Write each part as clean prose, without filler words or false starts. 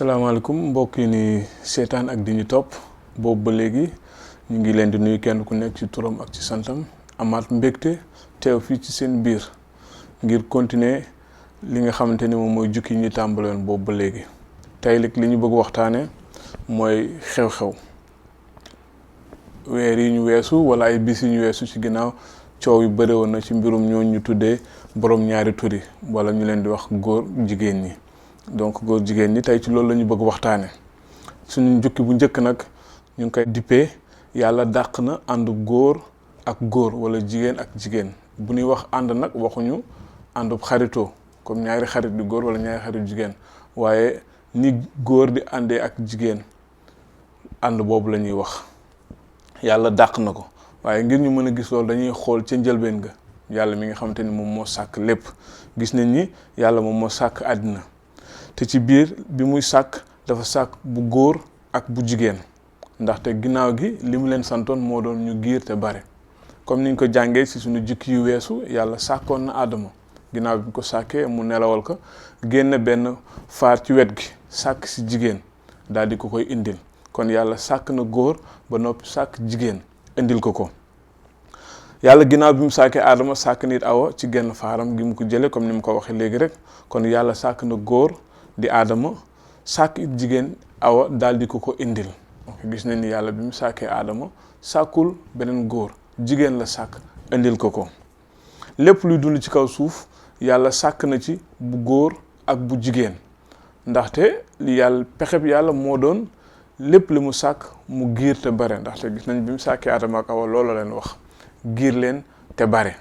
salaamaaleykum mbokk yi ni seetaan ak di ñu topp boobu ba léegi ñu ngi leen di nuyu kenn ku nekk ci turam ak ci santam amaat mbégte teew fii ci seen biir ngir continuer li nga xamante ni moom mooy jukki ñi tàmbaloon boobu ba léegi. tey li ñu bëgg waxtaane mooy xew-xew weer yi ñu weesu wala ay bis yi ñu weesu ci ginnaaw coow yu bëri woon na ci mbirum ñooñu ñu tuddee borom ñaari turi wala ñu leen di wax góor jigéen ñi. donc góor jigéen ñi tey ci loolu la ñu bëgg waxtaane suñu njukki bu njëkk nag ñu ngi koy dippee yàlla dàq na àndu góor ak góor wala jigéen ak jigéen. bu ñuy wax ànd nag waxuñu àndub xaritoo comme ñaari xarit di góor wala ñaari xarit jigéen waaye ni góor di àndee ak jigéen ànd boobu la ñuy wax yàlla dàq na ko. waaye ngir ñu mën a gis loolu dañuy xool ca njëlbeen ga yàlla mi nga xamante ni moom moo sàkk lépp gis nañ ni yàlla moom moo sàkk àddina te ci biir bi muy sàkk dafa sàkk bu góor ak bu jigéen ndaxte ginnaaw gi li mu leen santoon moo doon ñu giir te bare comme niñ ko jàngee ci suñu jukki yu weesu yàlla sàkkoon na Adama ginnaaw bi mu ko sàkkee mu nelawal ko génn benn faar ci wet gi sàkk ci jigéen daal di ko koy indil kon yàlla sàkk na góor ba noppi sàkk jigéen indil ko yàlla ginnaaw bi mu sàkkee Adama sàkk nit Awa ci genn faaram gi mu ko jële comme ni mu ko waxee léegi rek kon yàlla sàkk na góor di Adama sàkk it jigéen Awa daal di ko indil gis nañ ni yàlla bi mu sàkkee Adama sàkkul beneen góor jigéen la sàkk indil ko lépp luy dund ci kaw suuf yàlla sàkk na ci bu góor ak bu jigéen ndaxte li yàlla pexeb yàlla moo doon lépp li mu sàkk mu giir te bare ndaxte gis nañ bi mu sàkkee Adama ak Awa loolu leen wax giir leen te bare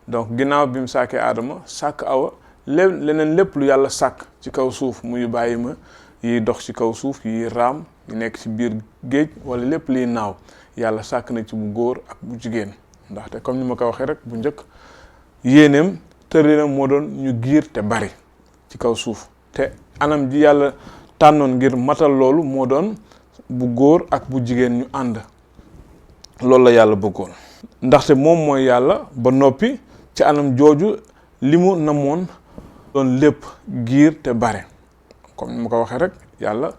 donc ginnaaw bi mu sàkkee Adama sàkk Awa leneen lépp lu yàlla sàkk ci kaw suuf muy bàyyi ma yiy dox ci kaw suuf yi raam yi nekk ci biir géej wala lépp liy naaw yàlla sàkk na ci bu góor ak bu jigéen ndaxte comme ni ma ko waxee rek bu njëkk yéeneem tërinam moo doon ñu giir te bari ci kaw suuf te anam ji yàlla tànnoon ngir matal loolu moo doon bu góor ak bu jigéen ñu ànd loolu la yàlla bëggoon ndaxte moom mooy yàlla ba noppi ci anam jooju li mu namoon doon lépp giir te bare comme ni ma ko waxee rek yàlla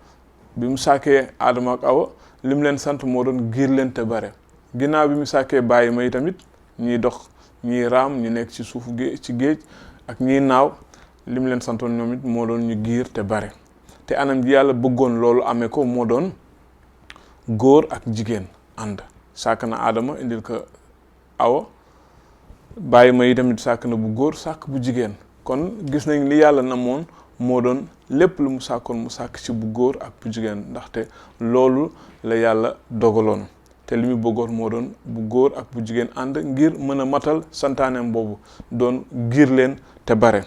bi mu sàkkee Adama ak Awa li mu leen sant moo doon giir leen te bare ginnaaw bi mu sàkkee bàyyi may tamit ñiy dox ñiy raam ñu nekk ci suufu ci géej ak ñiy naaw li mu leen santoon ñoom it moo doon ñu giir te bare te anam ji yàlla bëggoon loolu amee ko moo doon góor ak jigéen ànd sàkk na Adama indil ko Awa bàyyi ma yi tamit sàkk na bu góor sàkk bu jigéen kon gis nañ li yàlla namoon moo doon lépp lu mu sàkkoon mu sàkk ci bu góor ak bu jigéen ndaxte loolu la yàlla dogaloon te li mu bëggoon moo doon bu góor ak bu jigéen ànd ngir mën a matal santaaneem boobu doon giir leen te bare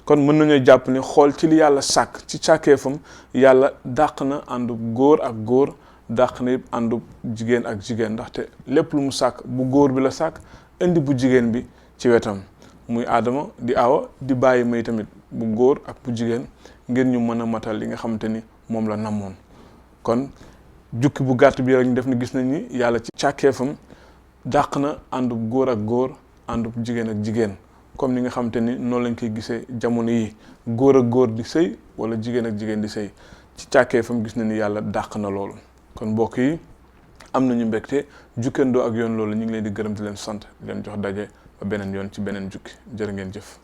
kon mën nañoo jàpp ni xool ci li yàlla sàkk ci càkkeefam yàlla dàq na àndu góor ak góor dàq na yëpp àndu jigéen ak jigéen ndaxte lépp lu mu sàkk bu góor bi la sàkk indi bu jigéen bi ci wetam muy Adama di Awa di bàyyi may tamit bu góor ak bu jigéen ngir ñu mën a matal li nga xamante ni moom la namoon kon jukki bu gàtt bi rek ñu def ni gis nañ ni yàlla ci càkkeefam dàq na àndub góor ak góor àndub jigéen ak jigéen comme ni nga xamante ni noonu lañ koy gisee jamono yi góor ak góor di sëy wala jigéen ak jigéen di sëy ci càkkeefam gis na ni yàlla dàq na loolu kon mbokk yi am nañu mbégte jukkandoo ak yoon loolu ñu ngi leen di gërëm di leen sant di leen jox daje ba beneen yoon ci beneen jukki jërë ngeen jëf